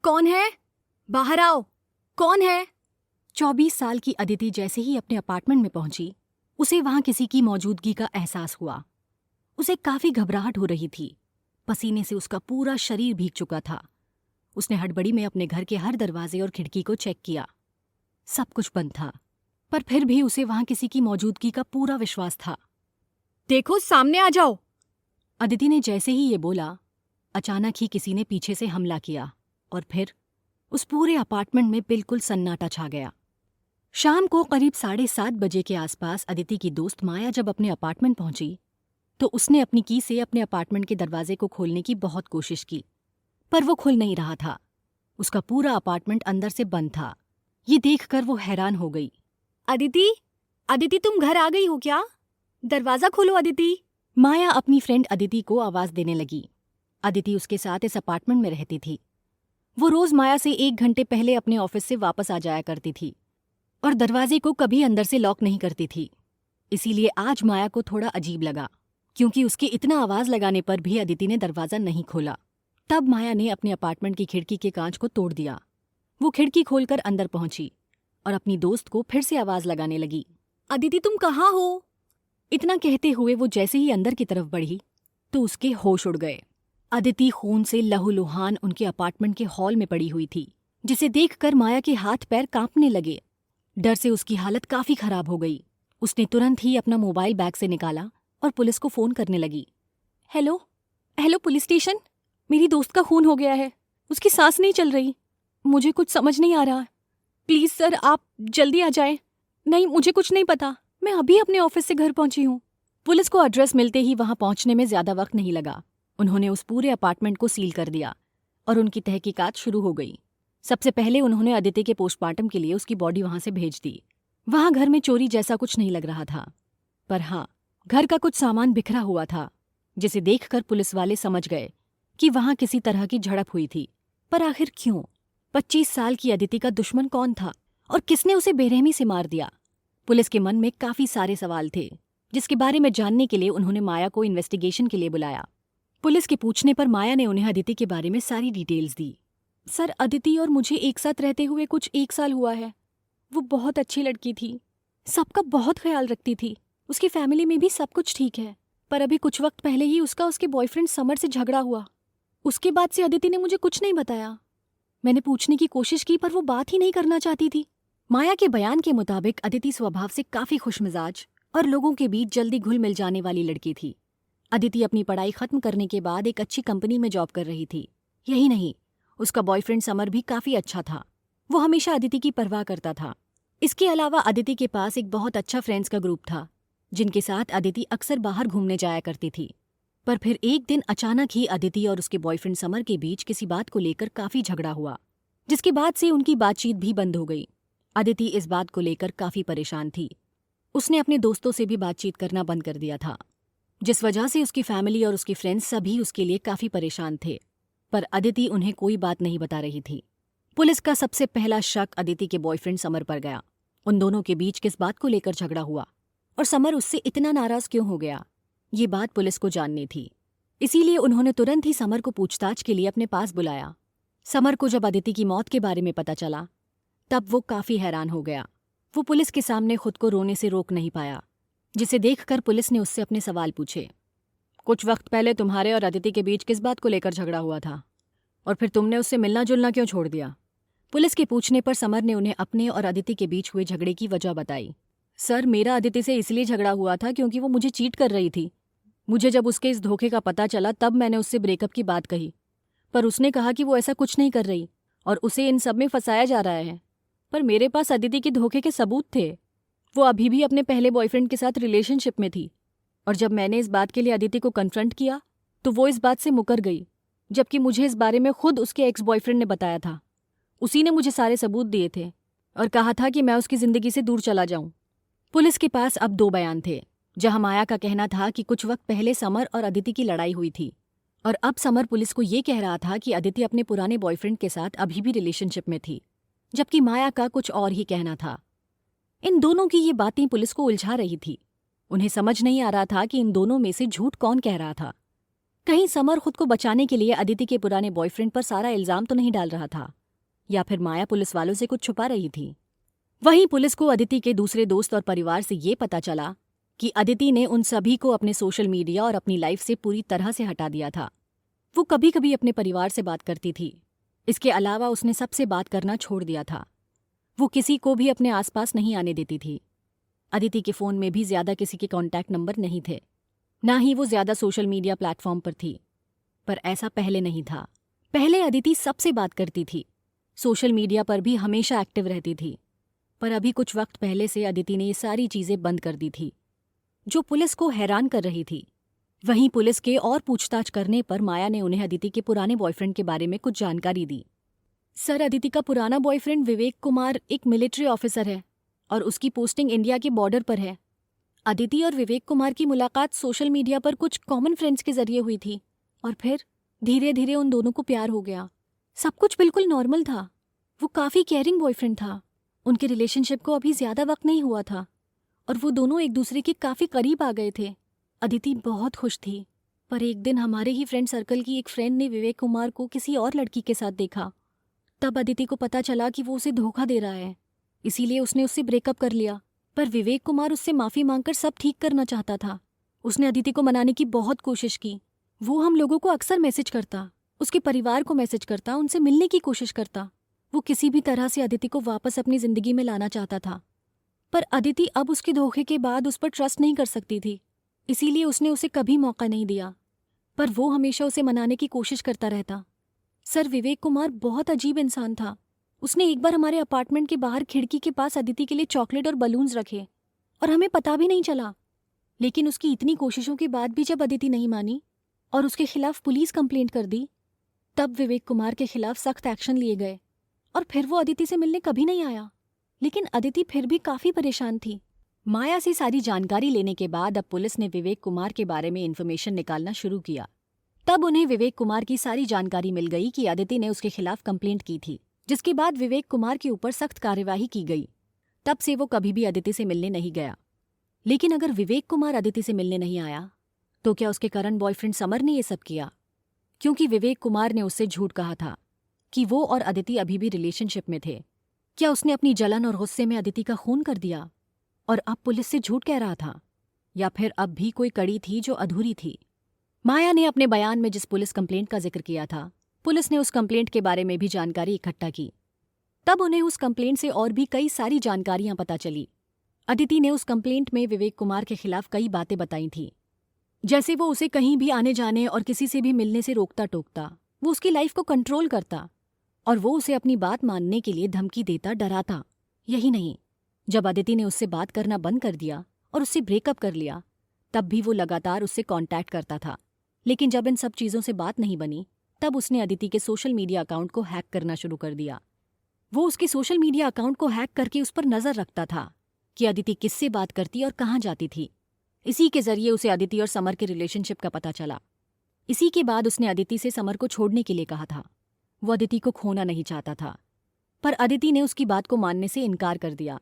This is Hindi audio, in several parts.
कौन है? बाहर आओ। कौन है? 24 साल की अदिति जैसे ही अपने अपार्टमेंट में पहुंची, उसे वहां किसी की मौजूदगी का एहसास हुआ। उसे काफी घबराहट हो रही थी। पसीने से उसका पूरा शरीर भीग चुका था। उसने हड़बड़ी में अपने घर के हर दरवाजे और खिड़की को चेक किया। सब कुछ बंद था, पर फिर भी उसे वहां किसी की मौजूदगी का पूरा विश्वास था। देखो, सामने आ जाओ। अदिति ने जैसे ही ये बोला, अचानक ही किसी ने पीछे से हमला किया और फिर उस पूरे अपार्टमेंट में बिल्कुल सन्नाटा छा गया। शाम को करीब 7:30 बजे के आसपास अदिति की दोस्त माया जब अपने अपार्टमेंट पहुंची तो उसने अपनी की से अपने अपार्टमेंट के दरवाजे को खोलने की बहुत कोशिश की, पर वो खुल नहीं रहा था। उसका पूरा अपार्टमेंट अंदर से बंद था। ये देखकर वो हैरान हो गई। अदिति, अदिति तुम घर आ गई हो क्या? दरवाजा खोलो अदिति। माया अपनी फ्रेंड अदिति को आवाज देने लगी। अदिति उसके साथ इस अपार्टमेंट में रहती थी। वो रोज माया से 1 घंटे पहले अपने ऑफिस से वापस आ जाया करती थी और दरवाजे को कभी अंदर से लॉक नहीं करती थी। इसीलिए आज माया को थोड़ा अजीब लगा, क्योंकि उसके इतना आवाज लगाने पर भी अदिति ने दरवाजा नहीं खोला। तब माया ने अपने अपार्टमेंट की खिड़की के कांच को तोड़ दिया। वो खिड़की खोलकर अंदर पहुंची और अपनी दोस्त को फिर से आवाज लगाने लगी। अदिति तुम कहाँ हो? इतना कहते हुए वो जैसे ही अंदर की तरफ बढ़ी तो उसके होश उड़ गए। अदिति खून से लहूलुहान उनके अपार्टमेंट के हॉल में पड़ी हुई थी, जिसे देखकर माया के हाथ पैर कांपने लगे। डर से उसकी हालत काफी खराब हो गई। उसने तुरंत ही अपना मोबाइल बैग से निकाला और पुलिस को फोन करने लगी। हेलो हेलो पुलिस स्टेशन, मेरी दोस्त का खून हो गया है। उसकी सांस नहीं चल रही। मुझे कुछ समझ नहीं आ रहा। प्लीज सर, आप जल्दी आ जाएं। नहीं, मुझे कुछ नहीं पता। मैं अभी अपने ऑफिस से घर पहुंची हूँ। पुलिस को एड्रेस मिलते ही वहां पहुंचने में ज्यादा वक्त नहीं लगा। उन्होंने उस पूरे अपार्टमेंट को सील कर दिया और उनकी तहकीकात शुरू हो गई। सबसे पहले उन्होंने अदिति के पोस्टमार्टम के लिए उसकी बॉडी वहां से भेज दी। वहां घर में चोरी जैसा कुछ नहीं लग रहा था, पर हाँ, घर का कुछ सामान बिखरा हुआ था, जिसे देखकर पुलिस वाले समझ गए कि वहां किसी तरह की झड़प हुई थी। पर आखिर क्यों? 25 साल की अदिति का दुश्मन कौन था और किसने उसे बेरहमी से मार दिया? पुलिस के मन में काफी सारे सवाल थे, जिसके बारे में जानने के लिए उन्होंने माया को इन्वेस्टिगेशन के लिए बुलाया। पुलिस के पूछने पर माया ने उन्हें अदिति के बारे में सारी डिटेल्स दी। सर, अदिति और मुझे एक साथ रहते हुए कुछ 1 साल हुआ है। वो बहुत अच्छी लड़की थी, सबका बहुत ख्याल रखती थी। उसकी फैमिली में भी सब कुछ ठीक है, पर अभी कुछ वक्त पहले ही उसका उसके बॉयफ्रेंड समर से झगड़ा हुआ। उसके बाद से अदिति ने मुझे कुछ नहीं बताया। मैंने पूछने की कोशिश की, पर वो बात ही नहीं करना चाहती थी। माया के बयान के मुताबिक अदिति स्वभाव से काफी खुशमिजाज और लोगों के बीच जल्दी घुल मिल जाने वाली लड़की थी। अदिति अपनी पढ़ाई खत्म करने के बाद एक अच्छी कंपनी में जॉब कर रही थी। यही नहीं, उसका बॉयफ्रेंड समर भी काफी अच्छा था। वो हमेशा अदिति की परवाह करता था। इसके अलावा अदिति के पास एक बहुत अच्छा फ्रेंड्स का ग्रुप था, जिनके साथ अदिति अक्सर बाहर घूमने जाया करती थी। पर फिर एक दिन अचानक ही अदिति और उसके बॉयफ्रेंड समर के बीच किसी बात को लेकर काफी झगड़ा हुआ, जिसके बाद से उनकी बातचीत भी बंद हो गई। अदिति इस बात को लेकर काफी परेशान थी। उसने अपने दोस्तों से भी बातचीत करना बंद कर दिया था, जिस वजह से उसकी फैमिली और उसके फ्रेंड्स सभी उसके लिए काफी परेशान थे। पर अदिति उन्हें कोई बात नहीं बता रही थी। पुलिस का सबसे पहला शक अदिति के बॉयफ्रेंड समर पर गया। उन दोनों के बीच किस बात को लेकर झगड़ा हुआ और समर उससे इतना नाराज क्यों हो गया, ये बात पुलिस को जाननी थी। इसीलिए उन्होंने तुरंत ही समर को पूछताछ के लिए अपने पास बुलाया। समर को जब अदिति की मौत के बारे में पता चला, तब वो काफी हैरान हो गया। वो पुलिस के सामने खुद को रोने से रोक नहीं पाया, जिसे देखकर पुलिस ने उससे अपने सवाल पूछे। कुछ वक्त पहले तुम्हारे और अदिति के बीच किस बात को लेकर झगड़ा हुआ था, और फिर तुमने उससे मिलना जुलना क्यों छोड़ दिया? पुलिस के पूछने पर समर ने उन्हें अपने और अदिति के बीच हुए झगड़े की वजह बताई। सर, मेरा अदिति से इसलिए झगड़ा हुआ था क्योंकि वो मुझे चीट कर रही थी। मुझे जब उसके इस धोखे का पता चला तब मैंने उससे ब्रेकअप की बात कही, पर उसने कहा कि वो ऐसा कुछ नहीं कर रही और उसे इन सब में फंसाया जा रहा है। पर मेरे पास अदिति के धोखे के सबूत थे। वो अभी भी अपने पहले बॉयफ्रेंड के साथ रिलेशनशिप में थी, और जब मैंने इस बात के लिए अदिति को कन्फ्रंट किया तो वो इस बात से मुकर गई, जबकि मुझे इस बारे में खुद उसके एक्स बॉयफ्रेंड ने बताया था। उसी ने मुझे सारे सबूत दिए थे और कहा था कि मैं उसकी जिंदगी से दूर चला जाऊं। पुलिस के पास अब 2 बयान थे, जहां माया का कहना था कि कुछ वक्त पहले समर और अदिति की लड़ाई हुई थी, और अब समर पुलिस को ये कह रहा था कि अदिति अपने पुराने बॉयफ्रेंड के साथ अभी भी रिलेशनशिप में थी, जबकि माया का कुछ और ही कहना था। इन दोनों की ये बातें पुलिस को उलझा रही थी। उन्हें समझ नहीं आ रहा था कि इन दोनों में से झूठ कौन कह रहा था। कहीं समर खुद को बचाने के लिए अदिति के पुराने बॉयफ्रेंड पर सारा इल्जाम तो नहीं डाल रहा था, या फिर माया पुलिस वालों से कुछ छुपा रही थी। वहीं पुलिस को अदिति के दूसरे दोस्त और परिवार से ये पता चला कि अदिति ने उन सभी को अपने सोशल मीडिया और अपनी लाइफ से पूरी तरह से हटा दिया था। वो कभी कभी अपने परिवार से बात करती थी, इसके अलावा उसने सबसे बात करना छोड़ दिया था। वो किसी को भी अपने आसपास नहीं आने देती थी। अदिति के फ़ोन में भी ज़्यादा किसी के कॉन्टैक्ट नंबर नहीं थे, ना ही वो ज़्यादा सोशल मीडिया प्लेटफॉर्म पर थी। पर ऐसा पहले नहीं था। पहले अदिति सबसे बात करती थी, सोशल मीडिया पर भी हमेशा एक्टिव रहती थी। पर अभी कुछ वक्त पहले से अदिति ने ये सारी चीज़ें बंद कर दी थी, जो पुलिस को हैरान कर रही थी। वहीं पुलिस के और पूछताछ करने पर माया ने उन्हें अदिति के पुराने बॉयफ्रेंड के बारे में कुछ जानकारी दी। सर, अदिति का पुराना बॉयफ्रेंड विवेक कुमार एक मिलिट्री ऑफिसर है और उसकी पोस्टिंग इंडिया के बॉर्डर पर है। अदिति और विवेक कुमार की मुलाकात सोशल मीडिया पर कुछ कॉमन फ्रेंड्स के जरिए हुई थी और फिर धीरे धीरे उन दोनों को प्यार हो गया। सब कुछ बिल्कुल नॉर्मल था। वो काफ़ी केयरिंग बॉयफ्रेंड था। उनके रिलेशनशिप को अभी ज़्यादा वक्त नहीं हुआ था और वो दोनों एक दूसरे के काफ़ी करीब आ गए थे। अदिति बहुत खुश थी, पर एक दिन हमारे ही फ्रेंड सर्कल की एक फ्रेंड ने विवेक कुमार को किसी और लड़की के साथ देखा। तब अदिति को पता चला कि वो उसे धोखा दे रहा है, इसीलिए उसने उससे ब्रेकअप कर लिया। पर विवेक कुमार उससे माफ़ी मांगकर सब ठीक करना चाहता था। उसने अदिति को मनाने की बहुत कोशिश की। वो हम लोगों को अक्सर मैसेज करता, उसके परिवार को मैसेज करता, उनसे मिलने की कोशिश करता। वो किसी भी तरह से अदिति को वापस अपनी ज़िंदगी में लाना चाहता था। पर अदिति अब उसके धोखे के बाद उस पर ट्रस्ट नहीं कर सकती थी, इसीलिए उसने उसे कभी मौका नहीं दिया। पर वो हमेशा उसे मनाने की कोशिश करता रहता। सर, विवेक कुमार बहुत अजीब इंसान था। उसने एक बार हमारे अपार्टमेंट के बाहर खिड़की के पास अदिति के लिए चॉकलेट और बलून्स रखे और हमें पता भी नहीं चला। लेकिन उसकी इतनी कोशिशों के बाद भी जब अदिति नहीं मानी और उसके खिलाफ पुलिस कंप्लेंट कर दी, तब विवेक कुमार के खिलाफ सख्त एक्शन लिए गए और फिर वो अदिति से मिलने कभी नहीं आया। लेकिन अदिति फिर भी काफ़ी परेशान थी। माया से सारी जानकारी लेने के बाद अब पुलिस ने विवेक कुमार के बारे में इन्फॉर्मेशन निकालना शुरू किया। तब उन्हें विवेक कुमार की सारी जानकारी मिल गई कि अदिति ने उसके खिलाफ कंप्लेंट की थी, जिसके बाद विवेक कुमार के ऊपर सख्त कार्यवाही की गई। तब से वो कभी भी अदिति से मिलने नहीं गया। लेकिन अगर विवेक कुमार अदिति से मिलने नहीं आया, तो क्या उसके करंट बॉयफ्रेंड समर ने ये सब किया? क्योंकि विवेक कुमार ने उससे झूठ कहा था कि वो और अदिति अभी भी रिलेशनशिप में थे। क्या उसने अपनी जलन और गुस्से में अदिति का खून कर दिया और अब पुलिस से झूठ कह रहा था? या फिर अब भी कोई कड़ी थी जो अधूरी थी? माया ने अपने बयान में जिस पुलिस कंप्लेंट का जिक्र किया था, पुलिस ने उस कंप्लेंट के बारे में भी जानकारी इकट्ठा की। तब उन्हें उस कंप्लेंट से और भी कई सारी जानकारियां पता चली। अदिति ने उस कंप्लेंट में विवेक कुमार के खिलाफ कई बातें बताई थीं, जैसे वो उसे कहीं भी आने जाने और किसी से भी मिलने से रोकता टोकता, वो उसकी लाइफ को कंट्रोल करता और वो उसे अपनी बात मानने के लिए धमकी देता, डराता। यही नहीं, जब अदिति ने उससे बात करना बंद कर दिया और उससे ब्रेकअप कर लिया, तब भी वो लगातार उससे कांटेक्ट करता था। लेकिन जब इन सब चीज़ों से बात नहीं बनी, तब उसने अदिति के सोशल मीडिया अकाउंट को हैक करना शुरू कर दिया। वो उसके सोशल मीडिया अकाउंट को हैक करके उस पर नज़र रखता था कि अदिति किससे बात करती और कहाँ जाती थी। इसी के जरिए उसे अदिति और समर के रिलेशनशिप का पता चला। इसी के बाद उसने अदिति से समर को छोड़ने के लिए कहा था। वो अदिति को खोना नहीं चाहता था, पर अदिति ने उसकी बात को मानने से इनकार कर दिया।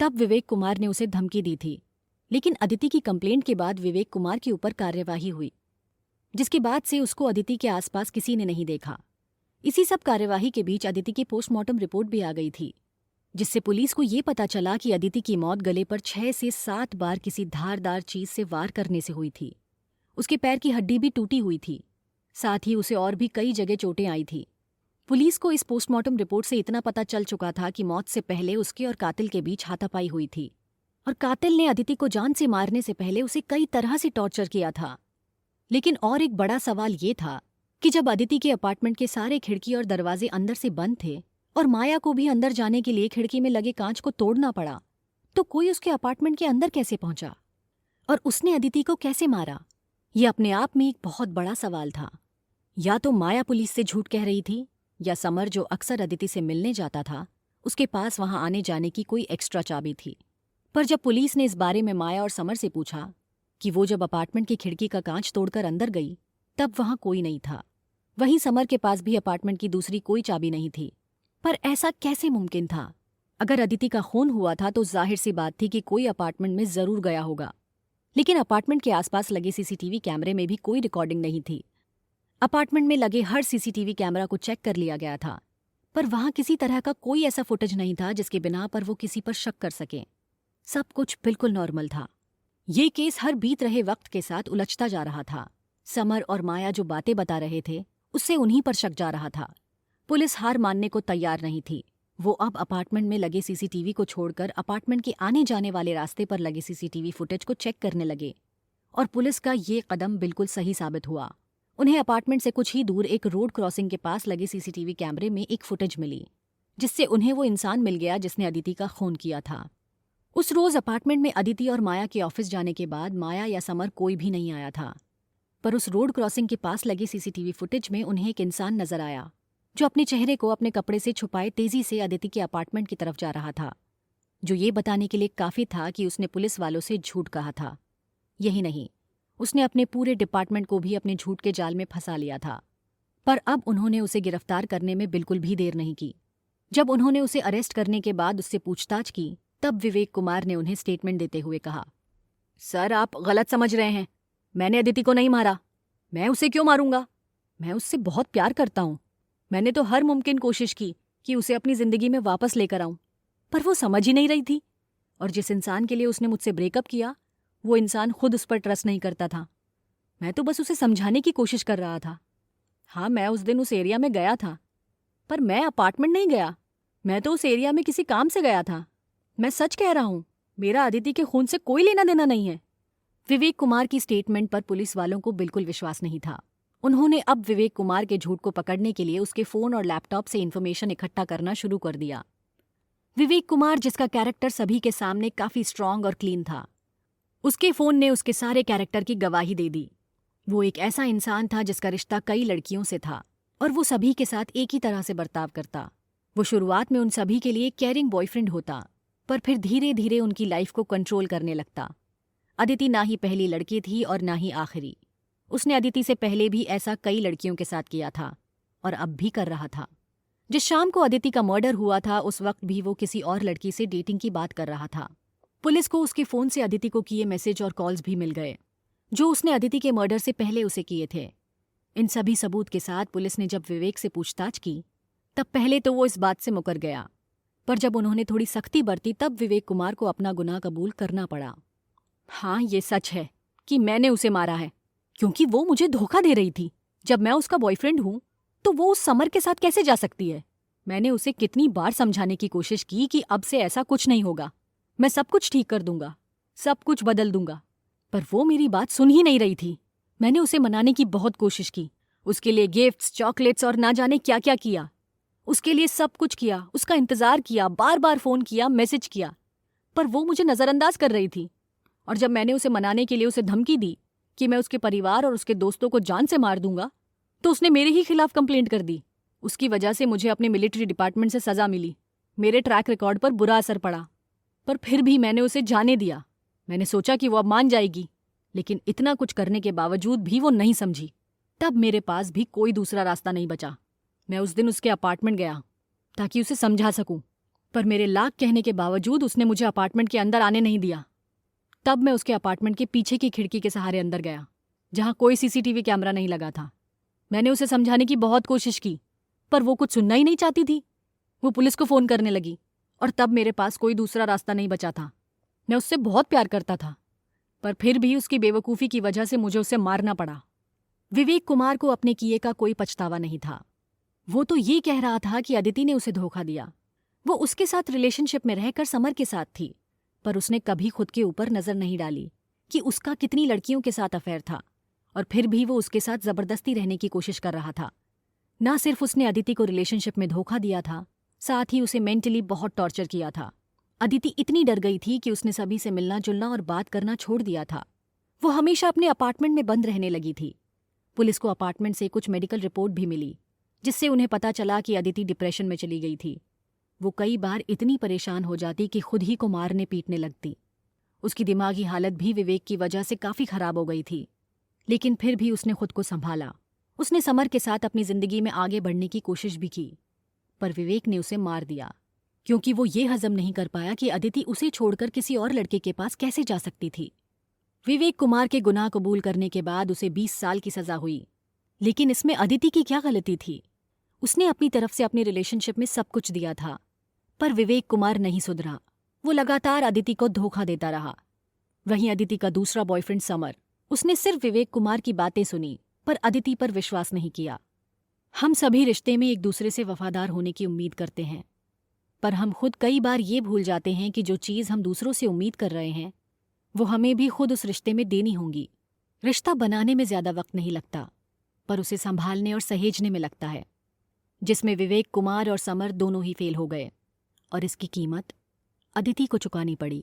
तब विवेक कुमार ने उसे धमकी दी थी। लेकिन अदिति की कंप्लेंट के बाद विवेक कुमार के ऊपर कार्यवाही हुई, जिसके बाद से उसको अदिति के आसपास किसी ने नहीं देखा। इसी सब कार्यवाही के बीच अदिति की पोस्टमार्टम रिपोर्ट भी आ गई थी, जिससे पुलिस को ये पता चला कि अदिति की मौत गले पर 6 से 7 बार किसी धारदार चीज से वार करने से हुई थी। उसके पैर की हड्डी भी टूटी हुई थी, साथ ही उसे और भी कई जगह चोटें आई थी। पुलिस को इस पोस्टमार्टम रिपोर्ट से इतना पता चल चुका था कि मौत से पहले उसके और कातिल के बीच हाथापाई हुई थी और कातिल ने अदिति को जान से मारने से पहले उसे कई तरह से टॉर्चर किया था। लेकिन और एक बड़ा सवाल ये था कि जब अदिति के अपार्टमेंट के सारे खिड़की और दरवाजे अंदर से बंद थे और माया को भी अंदर जाने के लिए खिड़की में लगे कांच को तोड़ना पड़ा, तो कोई उसके अपार्टमेंट के अंदर कैसे पहुंचा और उसने अदिति को कैसे मारा? ये अपने आप में एक बहुत बड़ा सवाल था। या तो माया पुलिस से झूठ कह रही थी, या समर, जो अक्सर अदिति से मिलने जाता था, उसके पास वहां आने जाने की कोई एक्स्ट्रा चाबी थी। पर जब पुलिस ने इस बारे में माया और समर से पूछा कि वो जब अपार्टमेंट की खिड़की का कांच तोड़कर अंदर गई, तब वहां कोई नहीं था। वहीं समर के पास भी अपार्टमेंट की दूसरी कोई चाबी नहीं थी। पर ऐसा कैसे मुमकिन था? अगर अदिति का खून हुआ था तो जाहिर सी बात थी कि कोई अपार्टमेंट में जरूर गया होगा। लेकिन अपार्टमेंट के आसपास लगे सीसीटीवी कैमरे में भी कोई रिकॉर्डिंग नहीं थी, अपार्टमेंट में लगे हर सीसीटीवी कैमरा को चेक कर लिया गया था, पर वहां किसी तरह का कोई ऐसा फुटेज नहीं था जिसके बिना पर वो किसी पर शक कर सके। सब कुछ बिल्कुल नॉर्मल था। ये केस हर बीत रहे वक्त के साथ उलझता जा रहा था। समर और माया जो बातें बता रहे थे उससे उन्हीं पर शक जा रहा था। पुलिस हार मानने को तैयार नहीं थी। वो अब अपार्टमेंट में लगे सीसीटीवी को छोड़कर अपार्टमेंट के आने जाने वाले रास्ते पर लगे सीसीटीवी फुटेज को चेक करने लगे, और पुलिस का ये कदम बिल्कुल सही साबित हुआ। उन्हें अपार्टमेंट से कुछ ही दूर एक रोड क्रॉसिंग के पास लगे सीसीटीवी कैमरे में एक फुटेज मिली, जिससे उन्हें वो इंसान मिल गया जिसने अदिति का खून किया था। उस रोज अपार्टमेंट में अदिति और माया के ऑफिस जाने के बाद माया या समर कोई भी नहीं आया था, पर उस रोड क्रॉसिंग के पास लगे सीसीटीवी फुटेज में उन्हें एक इंसान नजर आया जो अपने चेहरे को अपने कपड़े से छुपाए तेजी से अदिति के अपार्टमेंट की तरफ जा रहा था, जो ये बताने के लिए काफी था कि उसने पुलिस वालों से झूठ कहा था। यही नहीं, उसने अपने पूरे डिपार्टमेंट को भी अपने झूठ के जाल में फंसा लिया था। पर अब उन्होंने उसे गिरफ्तार करने में बिल्कुल भी देर नहीं की। जब उन्होंने उसे अरेस्ट करने के बाद उससे पूछताछ की, तब विवेक कुमार ने उन्हें स्टेटमेंट देते हुए कहा, सर आप गलत समझ रहे हैं। मैंने अदिति को नहीं मारा। मैं उसे क्यों मारूंगा? मैं उससे बहुत प्यार करता हूं। मैंने तो हर मुमकिन कोशिश की कि उसे अपनी जिंदगी में वापस लेकर आऊं, पर वो समझ ही नहीं रही थी। और जिस इंसान के लिए उसने मुझसे ब्रेकअप किया, वो इंसान खुद उस पर ट्रस्ट नहीं करता था। मैं तो बस उसे समझाने की कोशिश कर रहा था। हाँ, मैं उस दिन उस एरिया में गया था, पर मैं अपार्टमेंट नहीं गया। मैं तो उस एरिया में किसी काम से गया था। मैं सच कह रहा हूं, मेरा अदिति के खून से कोई लेना देना नहीं है। विवेक कुमार की स्टेटमेंट पर पुलिस वालों को बिल्कुल विश्वास नहीं था। उन्होंने अब विवेक कुमार के झूठ को पकड़ने के लिए उसके फोन और लैपटॉप से इन्फॉर्मेशन इकट्ठा करना शुरू कर दिया। विवेक कुमार, जिसका कैरेक्टर सभी के सामने काफी स्ट्रांग और क्लीन था, उसके फोन ने उसके सारे कैरेक्टर की गवाही दे दी। वो एक ऐसा इंसान था जिसका रिश्ता कई लड़कियों से था और वो सभी के साथ एक ही तरह से बर्ताव करता। वो शुरुआत में उन सभी के लिए केयरिंग बॉयफ्रेंड होता, पर फिर धीरे धीरे उनकी लाइफ को कंट्रोल करने लगता। अदिति ना ही पहली लड़की थी और ना ही आखिरी। उसने अदिति से पहले भी ऐसा कई लड़कियों के साथ किया था और अब भी कर रहा था। जिस शाम को अदिति का मर्डर हुआ था, उस वक्त भी वो किसी और लड़की से डेटिंग की बात कर रहा था। पुलिस को उसके फोन से अदिति को किए मैसेज और कॉल्स भी मिल गए, जो उसने अदिति के मर्डर से पहले उसे किए थे। इन सभी सबूत के साथ पुलिस ने जब विवेक से पूछताछ की, तब पहले तो वो इस बात से मुकर गया, पर जब उन्होंने थोड़ी सख्ती बरती तब विवेक कुमार को अपना गुनाह कबूल करना पड़ा। हाँ, ये सच है कि मैंने उसे मारा है, क्योंकि वो मुझे धोखा दे रही थी। जब मैं उसका बॉयफ्रेंड हूं, तो वो उस समर के साथ कैसे जा सकती है? मैंने उसे कितनी बार समझाने की कोशिश की कि अब से ऐसा कुछ नहीं होगा, मैं सब कुछ ठीक कर दूंगा, सब कुछ बदल दूंगा, पर वो मेरी बात सुन ही नहीं रही थी। मैंने उसे मनाने की बहुत कोशिश की, उसके लिए गिफ्ट्स, चॉकलेट्स और ना जाने क्या क्या किया। उसके लिए सब कुछ किया, उसका इंतजार किया, बार बार फोन किया, मैसेज किया, पर वो मुझे नजरअंदाज कर रही थी। और जब मैंने उसे मनाने के लिए उसे धमकी दी कि मैं उसके परिवार और उसके दोस्तों को जान से मार दूंगा, तो उसने मेरे ही खिलाफ कंप्लेंट कर दी। उसकी वजह से मुझे अपने मिलिट्री डिपार्टमेंट से सजा मिली, मेरे ट्रैक रिकॉर्ड पर बुरा असर पड़ा, पर फिर भी मैंने उसे जाने दिया। मैंने सोचा कि वो अब मान जाएगी, लेकिन इतना कुछ करने के बावजूद भी वो नहीं समझी। तब मेरे पास भी कोई दूसरा रास्ता नहीं बचा। मैं उस दिन उसके अपार्टमेंट गया ताकि उसे समझा सकूं, पर मेरे लाख कहने के बावजूद उसने मुझे अपार्टमेंट के अंदर आने नहीं दिया। तब मैं उसके अपार्टमेंट के पीछे की खिड़की के सहारे अंदर गया, जहां कोई सीसीटीवी कैमरा नहीं लगा था। मैंने उसे समझाने की बहुत कोशिश की, पर वो कुछ सुनना ही नहीं चाहती थी। वो पुलिस को फोन करने लगी, और तब मेरे पास कोई दूसरा रास्ता नहीं बचा था। मैं उससे बहुत प्यार करता था, पर फिर भी उसकी बेवकूफ़ी की वजह से मुझे उसे मारना पड़ा। विवेक कुमार को अपने किए का कोई पछतावा नहीं था। वो तो ये कह रहा था कि अदिति ने उसे धोखा दिया। वो उसके साथ रिलेशनशिप में रहकर समर के साथ थी, पर उसने कभी खुद के ऊपर नजर नहीं डाली कि उसका कितनी लड़कियों के साथ अफेयर था, और फिर भी वो उसके साथ जबरदस्ती रहने की कोशिश कर रहा था। ना सिर्फ उसने अदिति को रिलेशनशिप में धोखा दिया था, साथ ही उसे मेंटली बहुत टॉर्चर किया था। अदिति इतनी डर गई थी कि उसने सभी से मिलना जुलना और बात करना छोड़ दिया था। वो हमेशा अपने अपार्टमेंट में बंद रहने लगी थी। पुलिस को अपार्टमेंट से कुछ मेडिकल रिपोर्ट भी मिली, जिससे उन्हें पता चला कि अदिति डिप्रेशन में चली गई थी। वो कई बार इतनी परेशान हो जाती कि खुद ही को मारने पीटने लगती। उसकी दिमागी हालत भी विवेक की वजह से काफी खराब हो गई थी, लेकिन फिर भी उसने खुद को संभाला। उसने समर के साथ अपनी जिंदगी में आगे बढ़ने की कोशिश भी की, पर विवेक ने उसे मार दिया, क्योंकि वो ये हजम नहीं कर पाया कि अदिति उसे छोड़कर किसी और लड़के के पास कैसे जा सकती थी। विवेक कुमार के गुनाह कबूल करने के बाद उसे 20 साल की सजा हुई, लेकिन इसमें अदिति की क्या गलती थी? उसने अपनी तरफ से अपने रिलेशनशिप में सब कुछ दिया था, पर विवेक कुमार नहीं सुधरा। वो लगातार अदिति को धोखा देता रहा। वहीं अदिति का दूसरा बॉयफ्रेंड समर, उसने सिर्फ विवेक कुमार की बातें सुनी पर अदिति पर विश्वास नहीं किया। हम सभी रिश्ते में एक दूसरे से वफादार होने की उम्मीद करते हैं, पर हम खुद कई बार ये भूल जाते हैं कि जो चीज़ हम दूसरों से उम्मीद कर रहे हैं वो हमें भी खुद उस रिश्ते में देनी होंगी। रिश्ता बनाने में ज़्यादा वक्त नहीं लगता, पर उसे संभालने और सहेजने में लगता है, जिसमें विवेक कुमार और समर दोनों ही फेल हो गए और इसकी कीमत अदिति को चुकानी पड़ी।